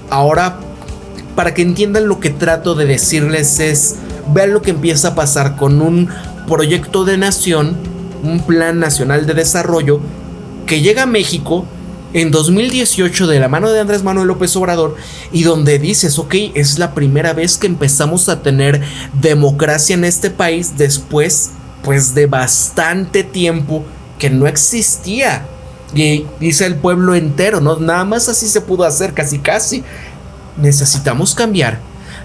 Ahora, para que entiendan lo que trato de decirles es, vean lo que empieza a pasar con un proyecto de nación, un plan nacional de desarrollo que llega a México en 2018 de la mano de Andrés Manuel López Obrador, y donde dices, ok, es la primera vez que empezamos a tener democracia en este país después, pues, de bastante tiempo que no existía. Y dice el pueblo entero, ¿no? Nada más así se pudo hacer, casi casi. Necesitamos cambiar.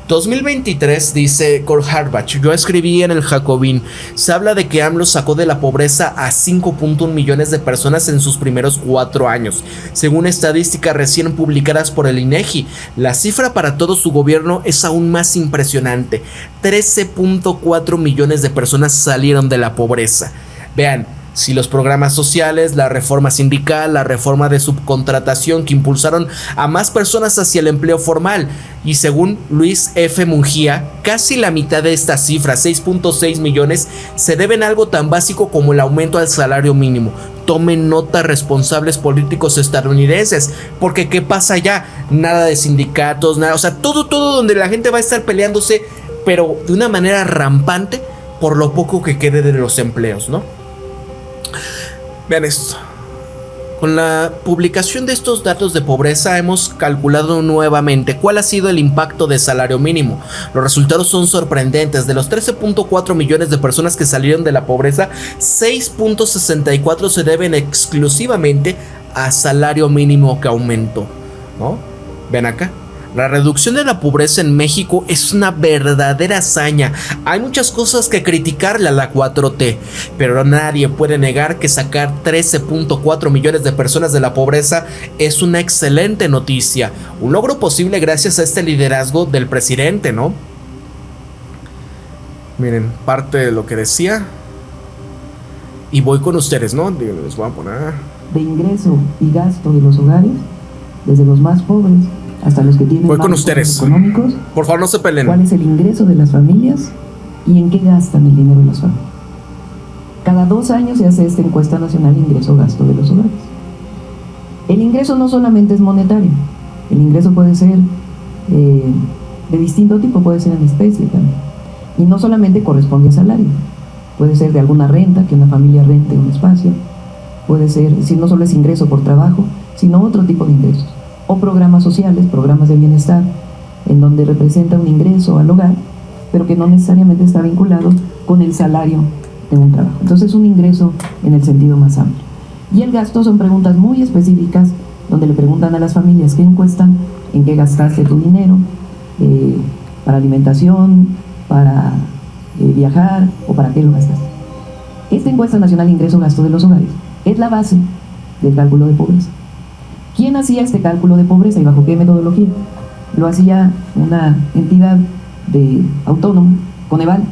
2023, dice Cole Harbach, yo escribí en el Jacobín, se habla de que AMLO sacó de la pobreza a 5.1 millones de personas en sus primeros 4 años. Según estadísticas recién publicadas por el INEGI, la cifra para todo su gobierno es aún más impresionante. 13.4 millones de personas salieron de la pobreza. Vean, si los programas sociales, la reforma sindical, la reforma de subcontratación que impulsaron a más personas hacia el empleo formal, y según Luis F. Mungía, casi la mitad de esta cifra, 6.6 millones, se deben a algo tan básico como el aumento al salario mínimo. Tomen nota, responsables políticos estadounidenses, porque ¿qué pasa allá? Nada de sindicatos, nada, o sea, todo donde la gente va a estar peleándose, pero de una manera rampante por lo poco que quede de los empleos, ¿no? Vean esto. Con la publicación de estos datos de pobreza hemos calculado nuevamente cuál ha sido el impacto de salario mínimo. Los resultados son sorprendentes. De los 13.4 millones de personas que salieron de la pobreza, 6.64 se deben exclusivamente a salario mínimo que aumentó, ¿no? Ven acá. La reducción de la pobreza en México es una verdadera hazaña. Hay muchas cosas que criticarle a la 4T, pero nadie puede negar que sacar 13.4 millones de personas de la pobreza es una excelente noticia. Un logro posible gracias a este liderazgo del presidente, ¿no? Miren, parte de lo que decía. Y voy con ustedes, ¿no? Les voy a poner de ingreso y gasto de los hogares, desde los más pobres hasta los que tienen voy más con ustedes económicos. Por favor, no se peleen. ¿Cuál es el ingreso de las familias y en qué gastan el dinero de las familias? Cada 2 años se hace esta encuesta nacional ingreso-gasto de los hogares. El ingreso no solamente es monetario, el ingreso puede ser de distinto tipo, puede ser en especie también. Y no solamente corresponde a salario, puede ser de alguna renta, que una familia rente un espacio, puede ser, si no solo es ingreso por trabajo, sino otro tipo de ingresos. O programas sociales, programas de bienestar, en donde representa un ingreso al hogar, pero que no necesariamente está vinculado con el salario de un trabajo. Entonces es un ingreso en el sentido más amplio. Y el gasto son preguntas muy específicas, donde le preguntan a las familias qué encuestan, en qué gastaste tu dinero, para alimentación, para viajar, o para qué lo gastaste. Esta encuesta nacional ingreso-gasto de los hogares es la base del cálculo de pobreza. ¿Quién hacía este cálculo de pobreza y bajo qué metodología? Lo hacía una entidad autónoma, Coneval,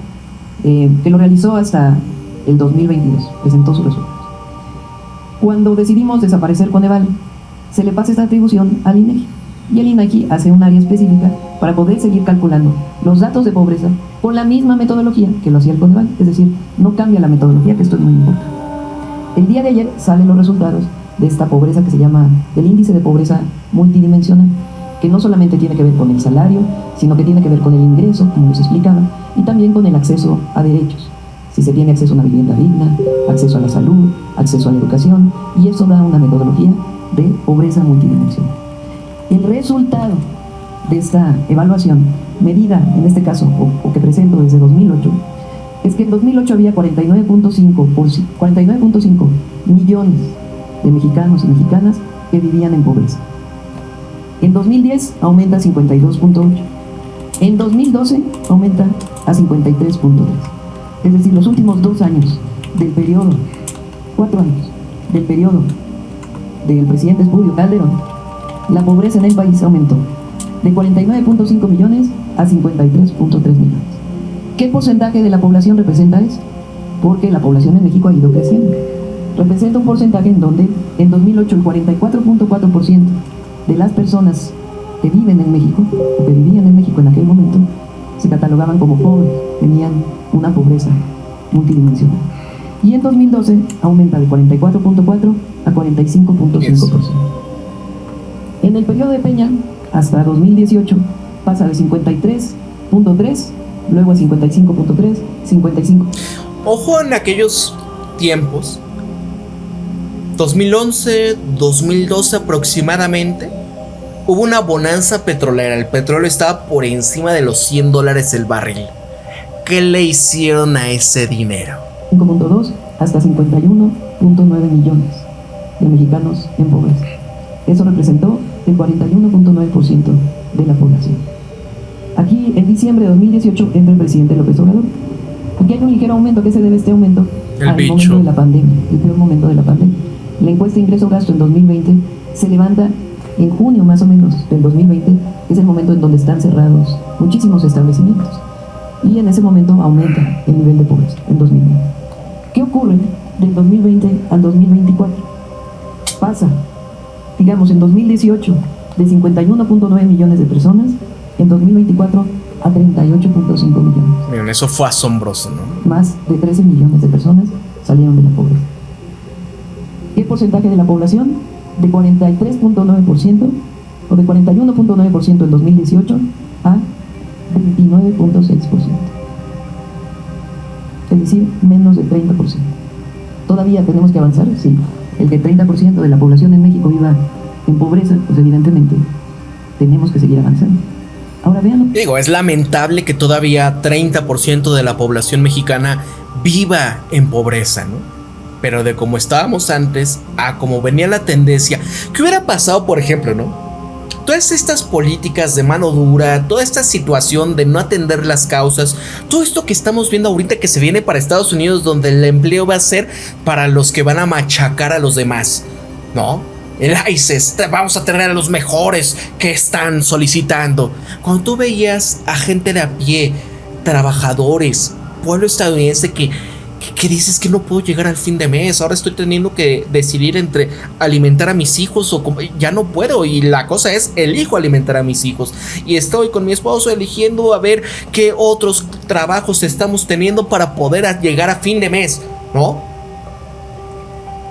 que lo realizó hasta el 2022, presentó sus resultados. Cuando decidimos desaparecer Coneval, se le pasa esta atribución al INEGI, y el INEGI hace un área específica para poder seguir calculando los datos de pobreza con la misma metodología que lo hacía el Coneval, es decir, no cambia la metodología, que esto es muy importante. El día de ayer salen los resultados de esta pobreza que se llama el índice de pobreza multidimensional, que no solamente tiene que ver con el salario, sino que tiene que ver con el ingreso, como les explicaba, y también con el acceso a derechos. Si se tiene acceso a una vivienda digna, acceso a la salud, acceso a la educación, y eso da una metodología de pobreza multidimensional. El resultado de esta evaluación, medida en este caso, o que presento desde 2008, es que en 2008 había 49.5 millones de mexicanos y mexicanas que vivían en pobreza. En 2010 aumenta a 52.8. En 2012 aumenta a 53.3. Es decir, los últimos 2 años del periodo, 4 años del periodo del presidente Espúreo Calderón, la pobreza en el país aumentó de 49.5 millones a 53.3 millones. ¿Qué porcentaje de la población representa eso? Porque la población en México ha ido creciendo. Representa un porcentaje en donde en 2008 el 44.4% de las personas que viven en México, o que vivían en México en aquel momento, se catalogaban como pobres, tenían una pobreza multidimensional. Y en 2012 aumenta de 44.4 a 45.5%. En el periodo de Peña hasta 2018 pasa de 53.3, luego a 55.3, 55. Ojo, en aquellos tiempos, 2011, 2012 aproximadamente, hubo una bonanza petrolera. El petróleo estaba por encima de los $100 el barril. ¿Qué le hicieron a ese dinero? 5.2 hasta 51.9 millones de mexicanos en pobreza. Eso representó el 41.9% de la población. Aquí, en diciembre de 2018, entra el presidente López Obrador. Aquí hay un ligero aumento. ¿A qué se debe este aumento? Al momento de la pandemia, el peor momento de la pandemia. La encuesta de ingreso-gasto en 2020 se levanta en junio más o menos del 2020, es el momento en donde están cerrados muchísimos establecimientos. Y en ese momento aumenta el nivel de pobreza en 2020. ¿Qué ocurre del 2020 al 2024? Pasa, digamos, en 2018 de 51.9 millones de personas, en 2024 a 38.5 millones. Miren, eso fue asombroso, ¿no? Más de 13 millones de personas salieron de la pobreza. ¿Qué porcentaje de la población? De 43.9% o de 41.9% en 2018 a 29.6%. Es decir, menos de 30%. ¿Todavía tenemos que avanzar? Sí. El que 30% de la población en México viva en pobreza, pues evidentemente tenemos que seguir avanzando. Ahora vean. Digo, es lamentable que todavía 30% de la población mexicana viva en pobreza, ¿no? Pero de como estábamos antes a como venía la tendencia, ¿qué hubiera pasado, por ejemplo, no? Todas estas políticas de mano dura, toda esta situación de no atender las causas, todo esto que estamos viendo ahorita que se viene para Estados Unidos, donde el empleo va a ser para los que van a machacar a los demás, ¿no? El ICE, vamos a tener a los mejores que están solicitando. Cuando tú veías a gente de a pie, trabajadores, pueblo estadounidense que dices que no puedo llegar al fin de mes, ahora estoy teniendo que decidir entre alimentar a mis hijos o ya no puedo, y la cosa es, elijo alimentar a mis hijos y estoy con mi esposo eligiendo a ver qué otros trabajos estamos teniendo para poder llegar a fin de mes, ¿no?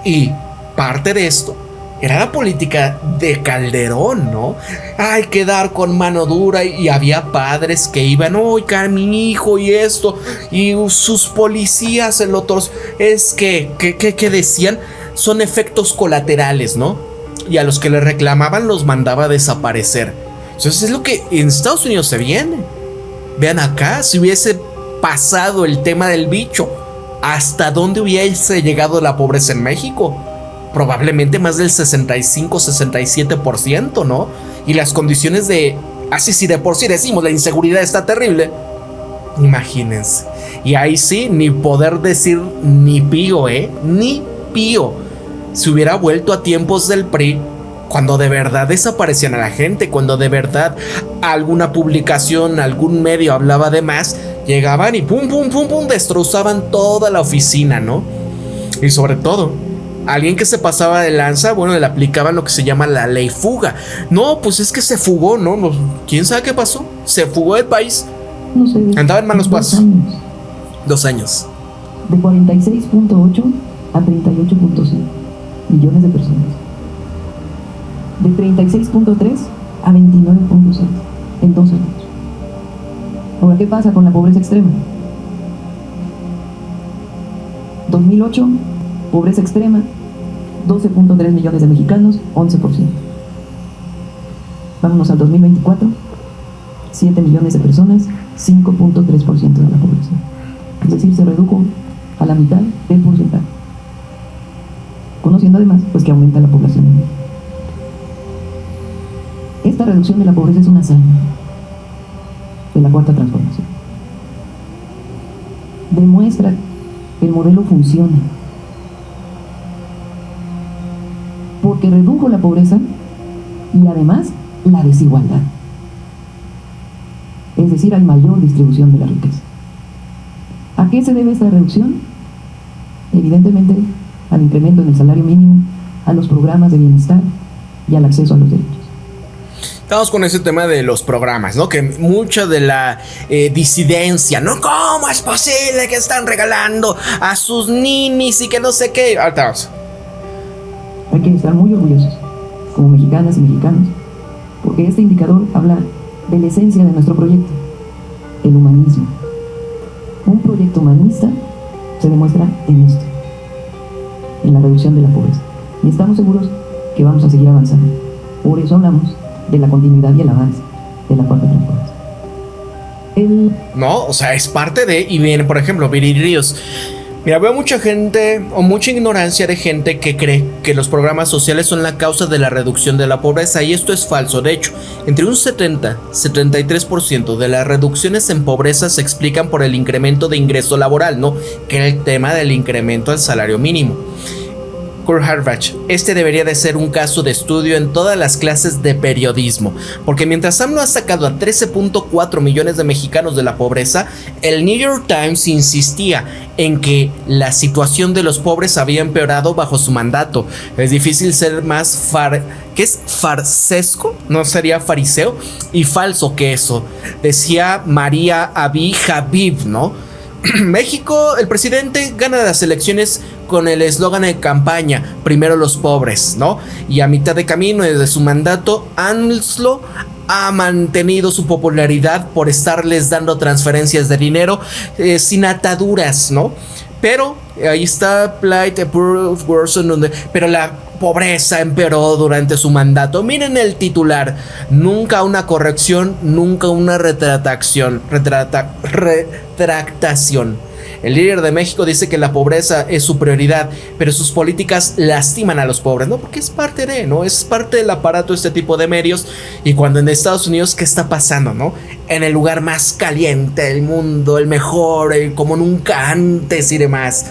Y parte de esto era la política de Calderón, ¿no? Hay que dar con mano dura, y había padres que iban, oiga, mi hijo y esto, y sus policías, el otros, es que decían, son efectos colaterales, ¿no? Y a los que le reclamaban los mandaba a desaparecer. Entonces es lo que en Estados Unidos se viene. Vean acá, si hubiese pasado el tema del bicho, ¿hasta dónde hubiese llegado la pobreza en México? Probablemente más del 65-67%, ¿no? Y las condiciones de... Así si de por sí decimos la inseguridad está terrible, imagínense. Y ahí sí, ni poder decir ni pío, ni pío. Se hubiera vuelto a tiempos del PRI, cuando de verdad desaparecían a la gente, cuando de verdad alguna publicación, algún medio hablaba de más, llegaban y pum, pum, pum, pum, destrozaban toda la oficina, ¿no? Y sobre todo, alguien que se pasaba de lanza, bueno, le aplicaban lo que se llama la ley fuga. No, pues es que se fugó, ¿no? ¿Quién sabe qué pasó? Se fugó del país. No sé. Andaba en malos pasos. 2 años. De 46.8 a 38.5 millones de personas. De 36.3 a 29.6 en 2 años. Ahora, ¿qué pasa con la pobreza extrema? 2008, pobreza extrema, 12.3 millones de mexicanos, 11%. Vámonos al 2024, 7 millones de personas, 5.3% de la población. Es decir, se redujo a la mitad del porcentaje. Conociendo además, pues, que aumenta la población en México. Esta reducción de la pobreza es una hazaña de la cuarta transformación. Demuestra que el modelo funciona, porque redujo la pobreza y además la desigualdad, es decir, hay mayor distribución de la riqueza. ¿A qué se debe esta reducción? Evidentemente al incremento en el salario mínimo, a los programas de bienestar y al acceso a los derechos. Estamos con ese tema de los programas, ¿no? Que mucha de la disidencia, ¿no? ¿Cómo es posible que están regalando a sus ninis y que no sé qué? Ahorita vamos. Hay que estar muy orgullosos, como mexicanas y mexicanos, porque este indicador habla de la esencia de nuestro proyecto, el humanismo. Un proyecto humanista se demuestra en esto, en la reducción de la pobreza. Y estamos seguros que vamos a seguir avanzando. Por eso hablamos de la continuidad y el avance de la cuarta transformación. No, o sea, es parte de... Y viene, por ejemplo, Viri Ríos. Mira, veo mucha gente o mucha ignorancia de gente que cree que los programas sociales son la causa de la reducción de la pobreza, y esto es falso. De hecho, entre un 70-73% de las reducciones en pobreza se explican por el incremento de ingreso laboral, ¿no? Que era el tema del incremento al salario mínimo. Kurt Harvach, este debería de ser un caso de estudio en todas las clases de periodismo, porque mientras AMLO ha sacado a 13.4 millones de mexicanos de la pobreza, el New York Times insistía en que la situación de los pobres había empeorado bajo su mandato. Es difícil ser más ¿qué es? Farsesco, no sería fariseo, y falso que eso, decía María Abiy Habib, ¿no? México, el presidente gana las elecciones con el eslogan de campaña, primero los pobres, ¿no? Y a mitad de camino desde su mandato, AMLO ha mantenido su popularidad por estarles dando transferencias de dinero sin ataduras, ¿no? Pero ahí está Plight, pero la pobreza empeoró durante su mandato. Miren el titular: nunca una corrección, nunca una retractación. El líder de México dice que la pobreza es su prioridad, pero sus políticas lastiman a los pobres, ¿no? Porque es parte de, ¿no? Es parte del aparato este tipo de medios. Y cuando en Estados Unidos, ¿qué está pasando, no? En el lugar más caliente del mundo, el mejor, como nunca antes y demás.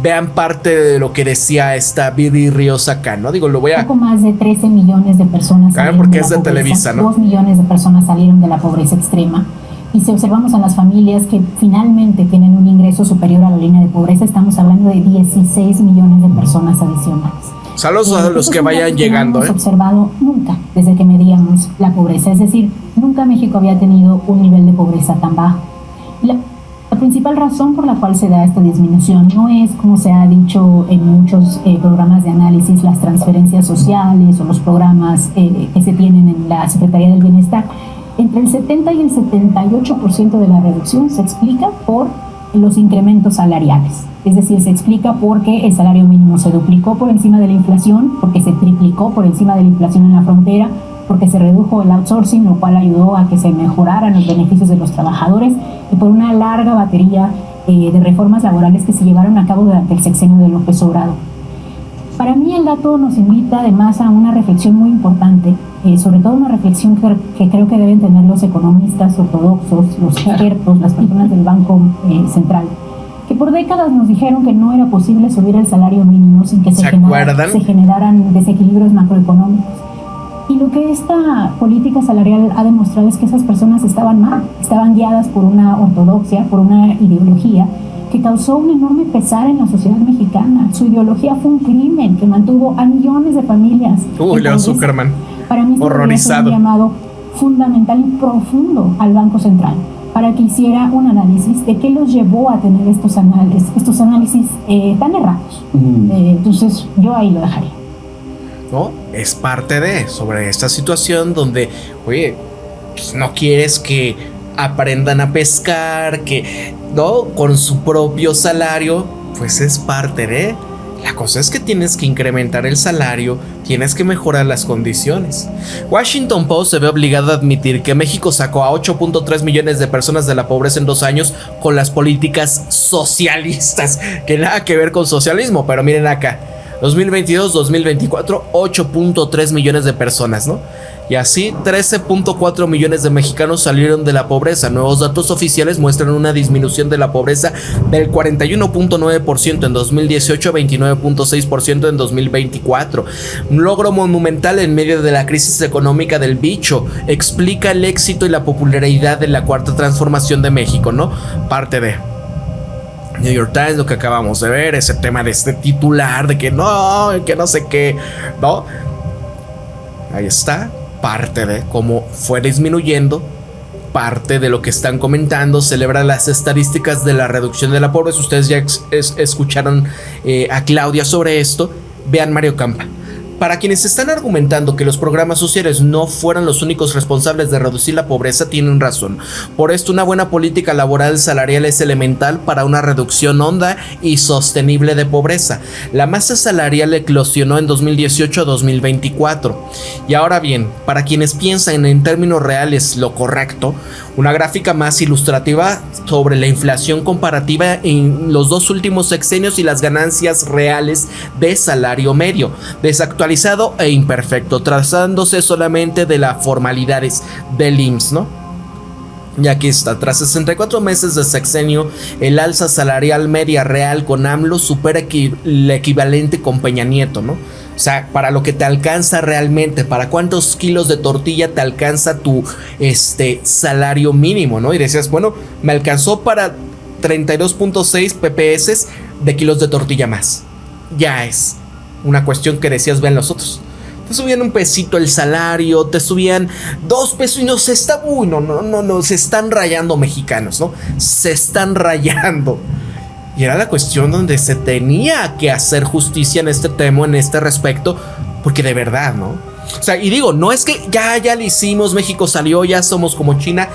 Vean parte de lo que decía esta Viri Ríos acá, ¿no? Digo, lo voy a... Poco más de 13 millones de personas salieron porque de la pobreza. Televisa, ¿no? 2 millones de personas salieron de la pobreza extrema. Y si observamos a las familias que finalmente tienen un ingreso superior a la línea de pobreza, estamos hablando de 16 millones de personas adicionales. Saludos a los que vayan llegando. No hemos observado nunca desde que medíamos la pobreza. Es decir, nunca México había tenido un nivel de pobreza tan bajo. Y la principal razón por la cual se da esta disminución no es, como se ha dicho en muchos programas de análisis, las transferencias sociales o los programas que se tienen en la Secretaría del Bienestar. Entre el 70 y el 78% de la reducción se explica por los incrementos salariales. Es decir, se explica porque el salario mínimo se duplicó por encima de la inflación, porque se triplicó por encima de la inflación en la frontera, porque se redujo el outsourcing, lo cual ayudó a que se mejoraran los beneficios de los trabajadores, y por una larga batería de reformas laborales que se llevaron a cabo durante el sexenio de López Obrador. Para mí el dato nos invita además a una reflexión muy importante, sobre todo una reflexión que creo que deben tener los economistas ortodoxos, los expertos, las personas del Banco Central, que por décadas nos dijeron que no era posible subir el salario mínimo sin que se generaran desequilibrios macroeconómicos. Y lo que esta política salarial ha demostrado es que esas personas estaban mal, estaban guiadas por una ortodoxia, por una ideología que causó un enorme pesar en la sociedad mexicana. Su ideología fue un crimen que mantuvo a millones de familias. Leo Zuckerman, para mí horrorizado. Es un llamado fundamental y profundo al Banco Central para que hiciera un análisis de qué los llevó a tener estos análisis tan errados. Entonces yo ahí lo dejaría. ¿No? Es parte de sobre esta situación donde, oye, pues no quieres que aprendan a pescar, que no, con su propio salario, pues es parte de. La cosa es que tienes que incrementar el salario, tienes que mejorar las condiciones. Washington Post se ve obligado a admitir que México sacó a 8.3 millones de personas de la pobreza en 2 años con las políticas socialistas, que nada que ver con socialismo, pero miren acá, 2022-2024, 8.3 millones de personas, ¿no? Y así 13.4 millones de mexicanos salieron de la pobreza. Nuevos datos oficiales muestran una disminución de la pobreza del 41.9% en 2018 a 29.6% en 2024. Un logro monumental en medio de la crisis económica del bicho. Explica el éxito y la popularidad de la cuarta transformación de México, ¿no? Parte de New York Times, lo que acabamos de ver, ese tema de este titular de que no sé qué, ¿no? Ahí está, parte de cómo fue disminuyendo, parte de lo que están comentando, celebra las estadísticas de la reducción de la pobreza. Ustedes ya escucharon a Claudia sobre esto. Vean Mario Campa. para quienes están argumentando que los programas sociales no fueran los únicos responsables de reducir la pobreza, tienen razón. Por esto, una buena política laboral salarial es elemental para una reducción honda y sostenible de pobreza. La masa salarial eclosionó en 2018 a 2024. Y ahora bien, para quienes piensan en términos reales lo correcto, una gráfica más ilustrativa sobre la inflación comparativa en los 2 últimos sexenios y las ganancias reales de salario medio, desactualizado e imperfecto, trazándose solamente de las formalidades del IMSS, ¿no? Y aquí está, tras 64 meses de sexenio, el alza salarial media real con AMLO supera el equivalente con Peña Nieto, ¿no? O sea, para lo que te alcanza realmente, para cuántos kilos de tortilla te alcanza tu salario mínimo, ¿no? Y decías, bueno, me alcanzó para 32.6 PPS de kilos de tortilla más. Ya es una cuestión que decías, vean los otros. Te subían un pesito el salario, te subían 2 pesos y no se está... Uy, no, se están rayando mexicanos, ¿no? Se están rayando. Y era la cuestión donde se tenía que hacer justicia en este tema, en este respecto, porque de verdad, ¿no? O sea, y digo, no es que ya le hicimos, México salió, ya somos como China,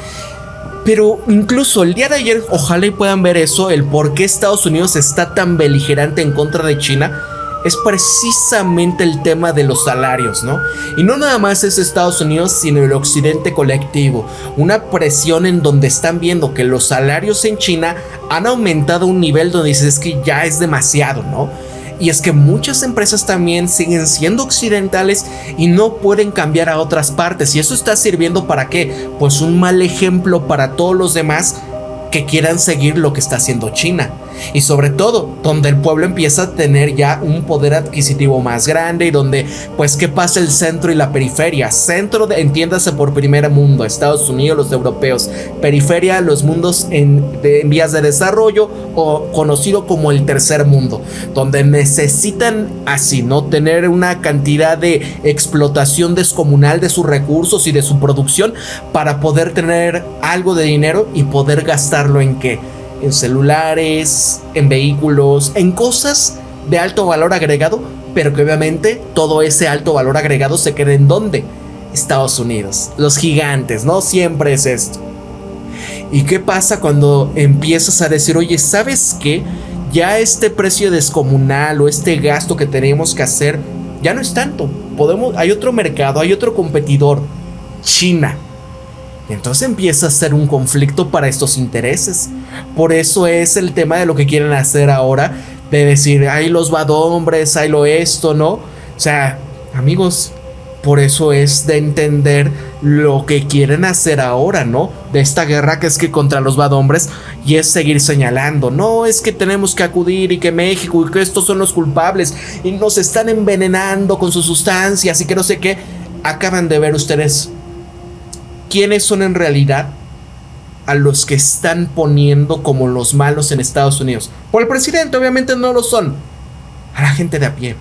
pero incluso el día de ayer, ojalá y puedan ver eso, el por qué Estados Unidos está tan beligerante en contra de China, es precisamente el tema de los salarios, ¿no? Y no nada más es Estados Unidos, sino el occidente colectivo. Una presión en donde están viendo que los salarios en China han aumentado a un nivel donde dices que ya es demasiado, ¿no? Y es que muchas empresas también siguen siendo occidentales y no pueden cambiar a otras partes. Y eso está sirviendo ¿para qué? Pues un mal ejemplo para todos los demás que quieran seguir lo que está haciendo China. Y sobre todo, donde el pueblo empieza a tener ya un poder adquisitivo más grande y donde, pues, ¿qué pasa el centro y la periferia? Centro, entiéndase por primer mundo, Estados Unidos, los europeos. Periferia, los mundos en vías de desarrollo o conocido como el tercer mundo, donde necesitan así, ¿no? Tener una cantidad de explotación descomunal de sus recursos y de su producción para poder tener algo de dinero y poder gastarlo ¿en qué? En celulares, en vehículos, en cosas de alto valor agregado, pero que obviamente todo ese alto valor agregado se queda ¿en dónde? Estados Unidos, los gigantes, ¿no? Siempre es esto. ¿Y qué pasa cuando empiezas a decir, oye, ¿sabes qué? Ya este precio descomunal o este gasto que tenemos que hacer ya no es tanto. Hay otro mercado, hay otro competidor, China. Entonces empieza a ser un conflicto para estos intereses. Por eso es el tema de lo que quieren hacer ahora, de decir, hay los hombres, hay lo esto, ¿no? O sea, amigos, por eso es de entender lo que quieren hacer ahora, ¿no? De esta guerra que es que contra los hombres, y es seguir señalando, no, es que tenemos que acudir y que México y que estos son los culpables y nos están envenenando con sus sustancias y que no sé qué. Acaban de ver ustedes quiénes son en realidad a los que están poniendo como los malos en Estados Unidos. Por el presidente, obviamente no lo son. A la gente de a pie.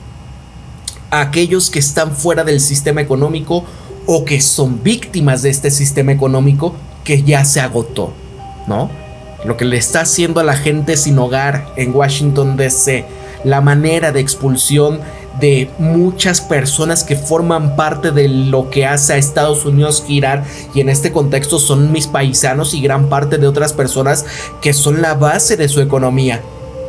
A aquellos que están fuera del sistema económico o que son víctimas de este sistema económico que ya se agotó, ¿no? Lo que le está haciendo a la gente sin hogar en Washington DC, la manera de expulsión de muchas personas que forman parte de lo que hace a Estados Unidos girar, y en este contexto son mis paisanos y gran parte de otras personas que son la base de su economía,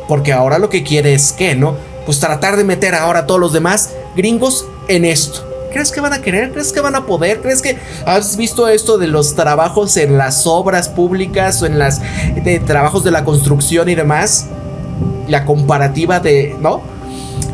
porque ahora lo que quiere es que, ¿no? Pues tratar de meter ahora a todos los demás gringos en esto. ¿Crees que van a querer? ¿Crees que van a poder? ¿Crees que has visto esto de los trabajos en las obras públicas o en las trabajos de la construcción y demás? La comparativa de, ¿no?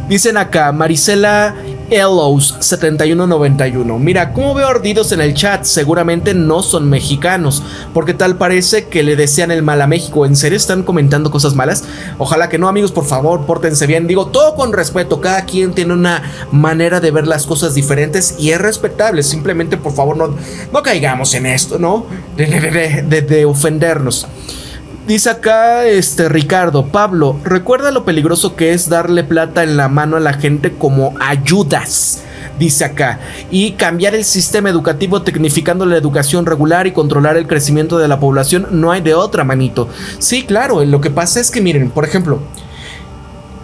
Dicen acá, Marisela Elos 7191. Mira, como veo ardidos en el chat, seguramente no son mexicanos, porque tal parece que le desean el mal a México. ¿En serio están comentando cosas malas? Ojalá que no, amigos, por favor, pórtense bien. Digo, todo con respeto, cada quien tiene una manera de ver las cosas diferentes y es respetable. Simplemente, por favor, no caigamos en esto, ¿no? De ofendernos. Dice acá Ricardo, Pablo, recuerda lo peligroso que es darle plata en la mano a la gente como ayudas, dice acá, y cambiar el sistema educativo tecnificando la educación regular y controlar el crecimiento de la población. No hay de otra, manito. Sí, claro, lo que pasa es que miren, por ejemplo,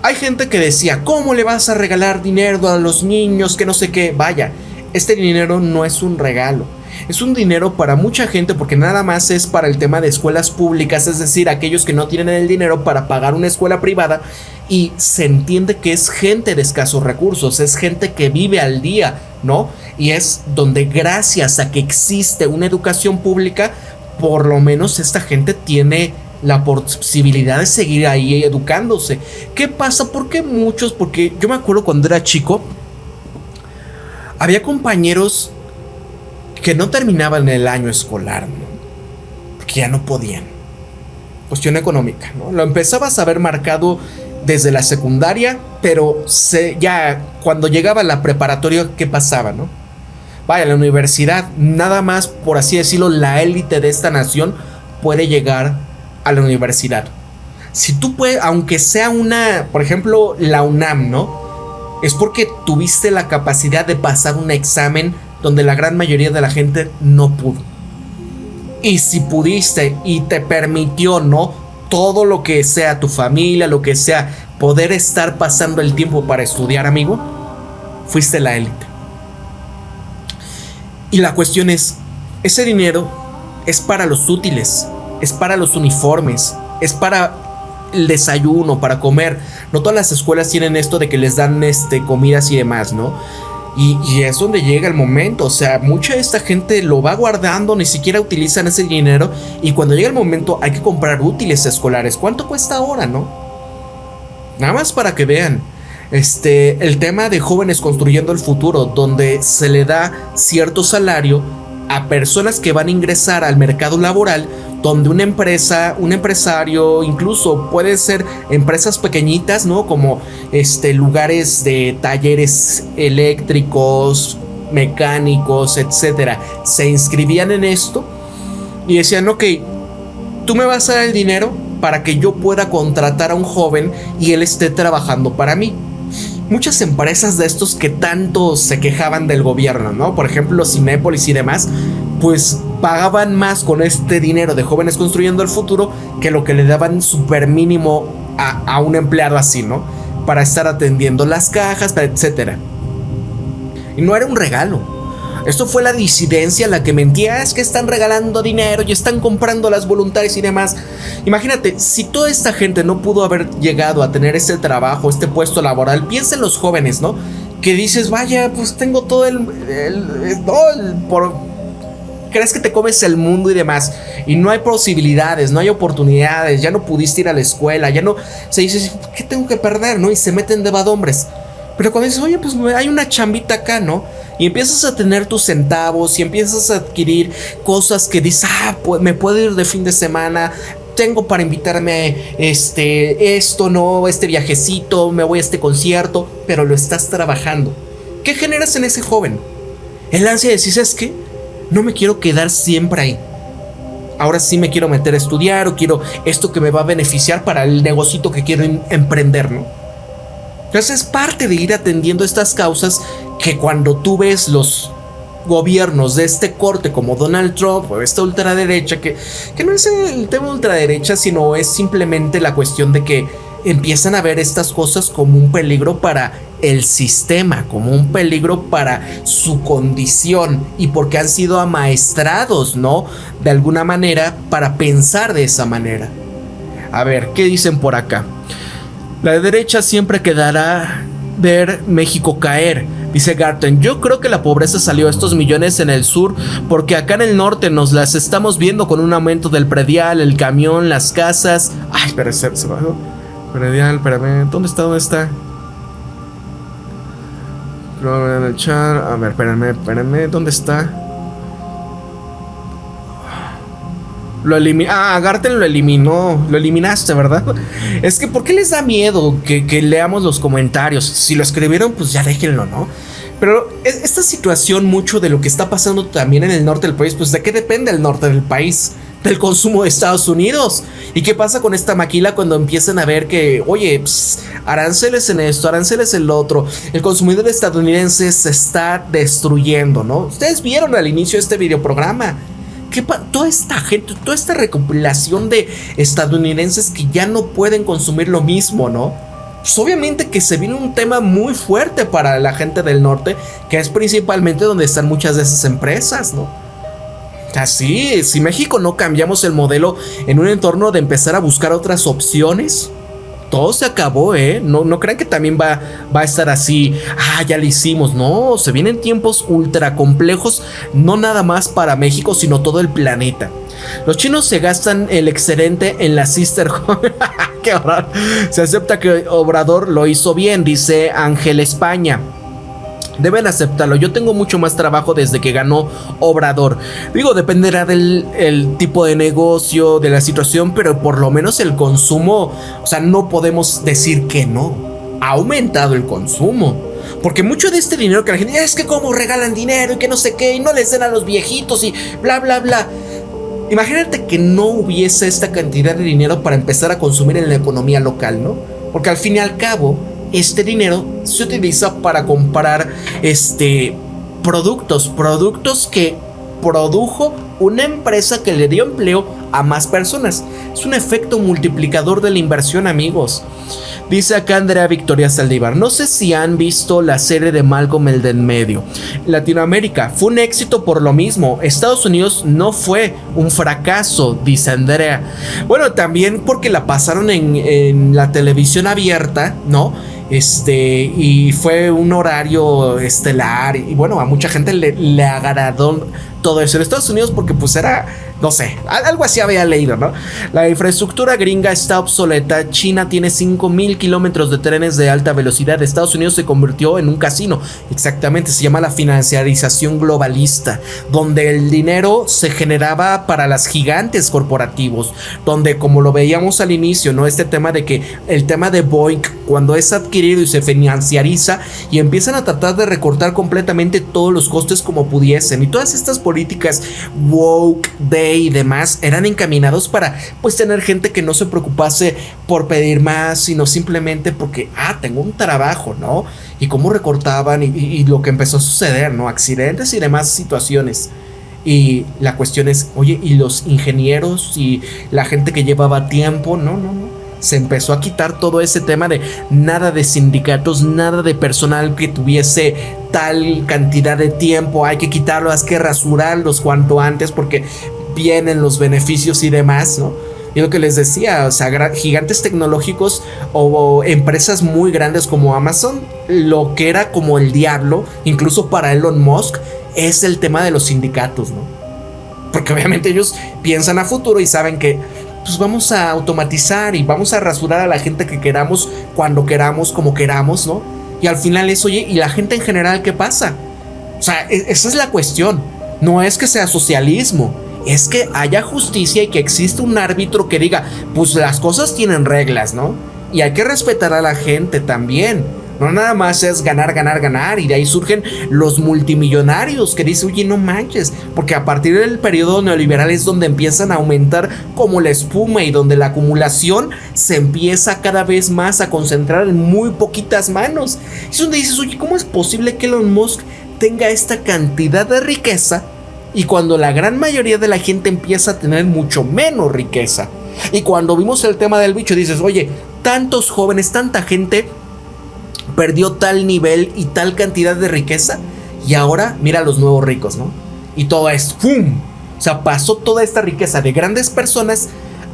Hay gente que decía, ¿cómo le vas a regalar dinero a los niños? Que no sé qué. Vaya, este dinero no es un regalo. Es un dinero para mucha gente porque nada más es para el tema de escuelas públicas, es decir, aquellos que no tienen el dinero para pagar una escuela privada, y se entiende que es gente de escasos recursos, es gente que vive al día, ¿no? Y es donde gracias a que existe una educación pública, por lo menos esta gente tiene la posibilidad de seguir ahí educándose. ¿Qué pasa? ¿Por qué muchos? Porque yo me acuerdo cuando era chico, había compañeros que no terminaban el año escolar, ¿no? Porque ya no podían. Cuestión económica, ¿no? Lo empezabas a ver marcado desde la secundaria, pero ya cuando llegaba la preparatoria, ¿qué pasaba, no? Vaya, la universidad, nada más, por así decirlo, la élite de esta nación puede llegar a la universidad. Si tú puedes, aunque sea una, por ejemplo, la UNAM, ¿no? Es porque tuviste la capacidad de pasar un examen donde la gran mayoría de la gente no pudo. Y si pudiste y te permitió, ¿no? Todo lo que sea tu familia, lo que sea, poder estar pasando el tiempo para estudiar, amigo, fuiste la élite. Y la cuestión es, ese dinero es para los útiles, es para los uniformes, es para el desayuno, para comer. No todas las escuelas tienen esto de que les dan comidas y demás, ¿no? Y es donde llega el momento. O sea, mucha de esta gente lo va guardando, ni siquiera utilizan ese dinero, y cuando llega el momento hay que comprar útiles escolares. ¿Cuánto cuesta ahora, no? Nada más para que vean. El tema de Jóvenes Construyendo el Futuro, donde se le da cierto salario a personas que van a ingresar al mercado laboral, donde una empresa, un empresario, incluso puede ser empresas pequeñitas, ¿no? Como lugares de talleres eléctricos, mecánicos, etcétera, se inscribían en esto y decían, ok, tú me vas a dar el dinero para que yo pueda contratar a un joven y él esté trabajando para mí. Muchas empresas de estos que tanto se quejaban del gobierno, ¿no? Por ejemplo, Cinépolis y demás, pues pagaban más con este dinero de Jóvenes Construyendo el Futuro que lo que le daban súper mínimo a un empleado así, ¿no? Para estar atendiendo las cajas, etcétera. Y no era un regalo. Esto fue la disidencia la que mentía, es que están regalando dinero y están comprando las voluntarias y demás. Imagínate, si toda esta gente no pudo haber llegado a tener este trabajo, este puesto laboral, piensa en los jóvenes, ¿no? Que dices, vaya, pues tengo todo crees que te comes el mundo y demás, y no hay posibilidades, no hay oportunidades, ya no pudiste ir a la escuela, ya no, se dice, ¿qué tengo que perder, no? Y se meten de vadombres. Pero cuando dices, oye, pues hay una chambita acá, ¿no? Y empiezas a tener tus centavos y empiezas a adquirir cosas que dices, pues me puedo ir de fin de semana, tengo para invitarme esto, ¿no? Este viajecito, me voy a este concierto, pero lo estás trabajando. ¿Qué generas en ese joven? El ansia de decir, ¿sabes qué? No me quiero quedar siempre ahí. Ahora sí me quiero meter a estudiar, o quiero esto que me va a beneficiar para el negocito que quiero emprender, ¿no? Entonces es parte de ir atendiendo estas causas que cuando tú ves los gobiernos de este corte como Donald Trump o esta ultraderecha, que no es el tema de ultraderecha, sino es simplemente la cuestión de que empiezan a ver estas cosas como un peligro para el sistema, como un peligro para su condición, y porque han sido amaestrados, ¿no? De alguna manera para pensar de esa manera. A ver, ¿qué dicen por acá? La derecha siempre quedará ver México caer, dice Garten. Yo creo que la pobreza salió a estos millones en el sur, porque acá en el norte nos las estamos viendo con un aumento del predial, el camión, las casas. Ay, pero se bajó. Predial, espérame, ¿dónde está? En el chat. A ver, espérame, ¿dónde está? Lo eliminó. Garten lo eliminó. Lo eliminaste, ¿verdad? Es que ¿por qué les da miedo que leamos los comentarios? Si lo escribieron, pues ya déjenlo, ¿no? Pero esta situación, mucho de lo que está pasando también en el norte del país, pues ¿de qué depende el norte del país? Del consumo de Estados Unidos. ¿Y qué pasa con esta maquila cuando empiezan a ver que, oye, aranceles en esto, aranceles en lo otro? El consumidor estadounidense se está destruyendo, ¿no? Ustedes vieron al inicio de este videoprograma toda esta gente, toda esta recopilación de estadounidenses que ya no pueden consumir lo mismo, ¿no? pues obviamente que se viene un tema muy fuerte para la gente del norte, que es principalmente donde están muchas de esas empresas, ¿no? Así, si México no cambiamos el modelo en un entorno de empezar a buscar otras opciones, todo se acabó, ¿eh? No crean que también va a estar así, ya lo hicimos. No, se vienen tiempos ultra complejos, no nada más para México, sino todo el planeta. Los chinos se gastan el excedente en la Sisterhood. ¡Qué horror! Se acepta que Obrador lo hizo bien, dice Ángel España. Deben aceptarlo. Yo tengo mucho más trabajo desde que ganó Obrador. Digo, dependerá del tipo de negocio, de la situación, pero por lo menos el consumo, o sea, no podemos decir que no. Ha aumentado el consumo. Porque mucho de este dinero que la gente, es que cómo regalan dinero y que no sé qué, y no les den a los viejitos y bla, bla, bla. Imagínate que no hubiese esta cantidad de dinero para empezar a consumir en la economía local, ¿no? Porque al fin y al cabo, este dinero se utiliza para comprar productos que produjo una empresa que le dio empleo a más personas. Es un efecto multiplicador de la inversión, amigos. Dice acá Andrea Victoria Saldívar, no sé si han visto la serie de Malcolm el del medio. Latinoamérica fue un éxito por lo mismo. Estados Unidos no fue un fracaso, dice Andrea. Bueno, también porque la pasaron en la televisión abierta, ¿no? Y fue un horario estelar. Y bueno, a mucha gente le agradó todo eso en Estados Unidos porque pues era, no sé, algo así había leído, ¿no? La infraestructura gringa está obsoleta. China tiene 5,000 kilómetros de trenes de alta velocidad. Estados Unidos se convirtió en un casino. Exactamente, se llama la financiarización globalista, donde el dinero se generaba para las gigantes corporativos, donde, como lo veíamos al inicio, ¿no? Este tema de que el tema de Boeing, cuando es adquirido y se financiariza y empiezan a tratar de recortar completamente todos los costes como pudiesen, y todas estas políticas woke, y demás eran encaminados para pues tener gente que no se preocupase por pedir más, sino simplemente porque tengo un trabajo, ¿no? Y cómo recortaban y lo que empezó a suceder, ¿no? Accidentes y demás situaciones. Y la cuestión es, oye, ¿y los ingenieros y la gente que llevaba tiempo? No. Se empezó a quitar todo ese tema de nada de sindicatos, nada de personal que tuviese tal cantidad de tiempo. Hay que quitarlo, hay que rasurarlos cuanto antes porque vienen los beneficios y demás, ¿no? Y lo que les decía, o sea, gigantes tecnológicos o empresas muy grandes como Amazon, lo que era como el diablo, incluso para Elon Musk, es el tema de los sindicatos, ¿no? Porque obviamente ellos piensan a futuro y saben que pues vamos a automatizar y vamos a rasurar a la gente que queramos, cuando queramos, como queramos, ¿no? Y al final es, oye, ¿y la gente en general qué pasa? O sea, esa es la cuestión. No es que sea socialismo, es que haya justicia y que exista un árbitro que diga, pues las cosas tienen reglas, ¿no? Y hay que respetar a la gente también. No nada más es ganar, y de ahí surgen los multimillonarios que dicen, oye, no manches, porque a partir del periodo neoliberal es donde empiezan a aumentar como la espuma y donde la acumulación se empieza cada vez más a concentrar en muy poquitas manos. Es donde dices, oye, ¿cómo es posible que Elon Musk tenga esta cantidad de riqueza y cuando la gran mayoría de la gente empieza a tener mucho menos riqueza? Y cuando vimos el tema del bicho dices, oye, tantos jóvenes, tanta gente perdió tal nivel y tal cantidad de riqueza y ahora mira a los nuevos ricos, ¿no? Y todo esto, ¡pum! O sea, pasó toda esta riqueza de grandes personas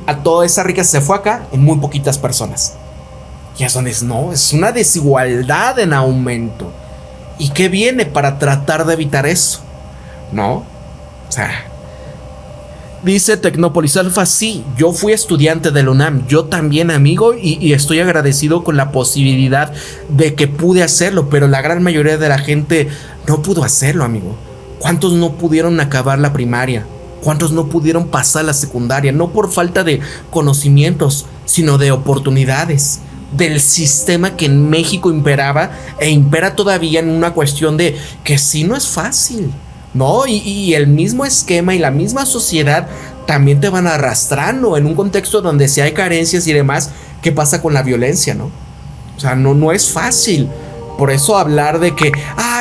a toda esa riqueza se fue acá en muy poquitas personas. Y eso no, es una desigualdad en aumento. ¿Y qué viene para tratar de evitar eso? ¿No? O sea, dice Tecnópolis Alfa, sí, yo fui estudiante de la UNAM, yo también, amigo, y estoy agradecido con la posibilidad de que pude hacerlo, pero la gran mayoría de la gente no pudo hacerlo, amigo. ¿Cuántos no pudieron acabar la primaria? ¿Cuántos no pudieron pasar la secundaria? No por falta de conocimientos, sino de oportunidades, del sistema que en México imperaba e impera todavía en una cuestión de que sí no es fácil, ¿no? Y el mismo esquema y la misma sociedad también te van arrastrando en un contexto donde si hay carencias y demás, ¿qué pasa con la violencia, no? O sea, no es fácil. Por eso hablar de que,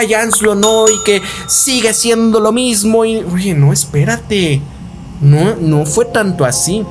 ya no, y que sigue siendo lo mismo. Y, oye, no, espérate. No fue tanto así.